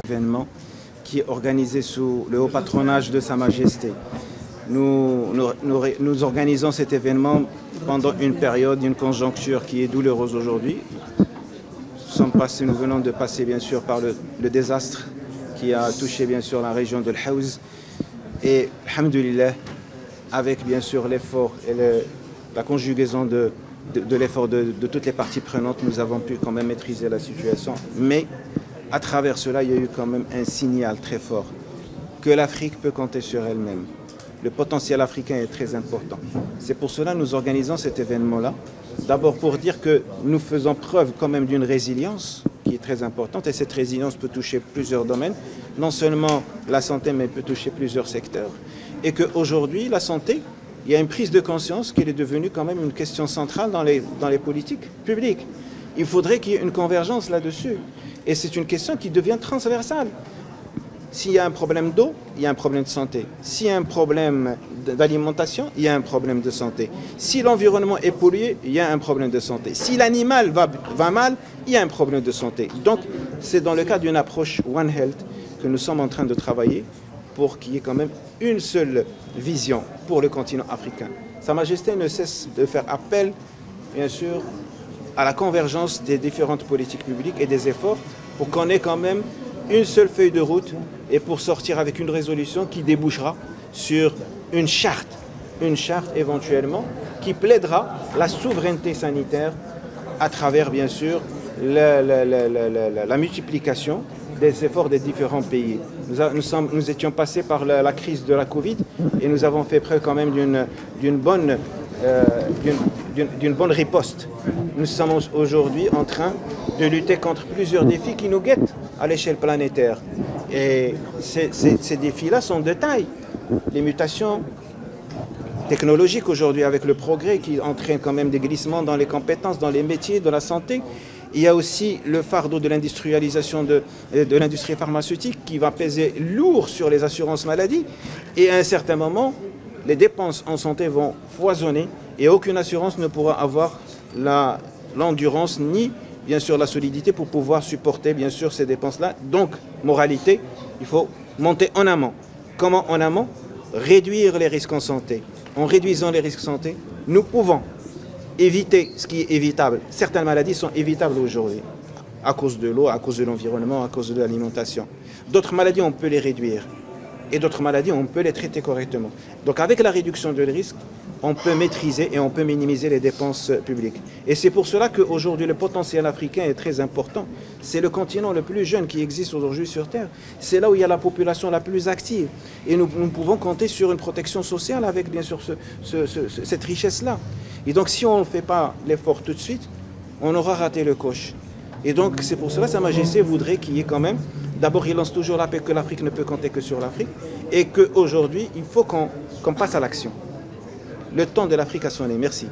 événement qui est organisé sous le haut patronage de Sa Majesté. Nous organisons cet événement pendant une période, une conjoncture qui est douloureuse aujourd'hui. Nous venons de passer bien sûr par le désastre qui a touché bien sûr la région de l'Haouz. Et alhamdoulilah, avec bien sûr l'effort et la conjugaison de l'effort de toutes les parties prenantes, nous avons pu quand même maîtriser la situation. Mais à travers cela, il y a eu quand même un signal très fort que l'Afrique peut compter sur elle-même. Le potentiel africain est très important. C'est pour cela que nous organisons cet événement-là. D'abord pour dire que nous faisons preuve quand même d'une résilience qui est très importante. Et cette résilience peut toucher plusieurs domaines. Non seulement la santé, mais peut toucher plusieurs secteurs. Et qu'aujourd'hui, la santé, il y a une prise de conscience qu'elle est devenue quand même une question centrale dans les politiques publiques. Il faudrait qu'il y ait une convergence là-dessus. Et c'est une question qui devient transversale. S'il y a un problème d'eau, il y a un problème de santé. S'il y a un problème d'alimentation, il y a un problème de santé. Si l'environnement est pollué, il y a un problème de santé. Si l'animal va mal, il y a un problème de santé. Donc, c'est dans le cadre d'une approche One Health que nous sommes en train de travailler pour qu'il y ait quand même une seule vision pour le continent africain. Sa Majesté ne cesse de faire appel, bien sûr, à la convergence des différentes politiques publiques et des efforts pour qu'on ait quand même une seule feuille de route et pour sortir avec une résolution qui débouchera sur une charte éventuellement qui plaidera la souveraineté sanitaire à travers bien sûr la multiplication des efforts des différents pays. Nous étions passés par la crise de la Covid et nous avons fait preuve quand même d'une bonne riposte. Nous sommes aujourd'hui en train de lutter contre plusieurs défis qui nous guettent à l'échelle planétaire. Et ces défis-là sont de taille. Les mutations technologiques aujourd'hui avec le progrès qui entraîne quand même des glissements dans les compétences, dans les métiers, de la santé. Il y a aussi le fardeau de l'industrialisation de l'industrie pharmaceutique qui va peser lourd sur les assurances maladie. Et à un certain moment, les dépenses en santé vont foisonner et aucune assurance ne pourra avoir l'endurance ni bien sûr la solidité pour pouvoir supporter bien sûr ces dépenses-là. Donc, moralité, il faut monter en amont. Comment en amont? Réduire les risques en santé. En réduisant les risques en santé, nous pouvons éviter ce qui est évitable. Certaines maladies sont évitables aujourd'hui à cause de l'eau, à cause de l'environnement, à cause de l'alimentation. D'autres maladies, on peut les réduire. Et d'autres maladies, on peut les traiter correctement. Donc avec la réduction de risque, on peut maîtriser et on peut minimiser les dépenses publiques. Et c'est pour cela qu'aujourd'hui, le potentiel africain est très important. C'est le continent le plus jeune qui existe aujourd'hui sur Terre. C'est là où il y a la population la plus active. Et nous pouvons compter sur une protection sociale avec, bien sûr, cette richesse-là. Et donc, si on ne fait pas l'effort tout de suite, on aura raté le coche. Et donc, c'est pour cela que Sa Majesté voudrait qu'il y ait quand même... D'abord, il lance toujours l'appel que l'Afrique ne peut compter que sur l'Afrique. Et qu'aujourd'hui, il faut qu'on passe à l'action. Le temps de l'Afrique a sonné. Merci.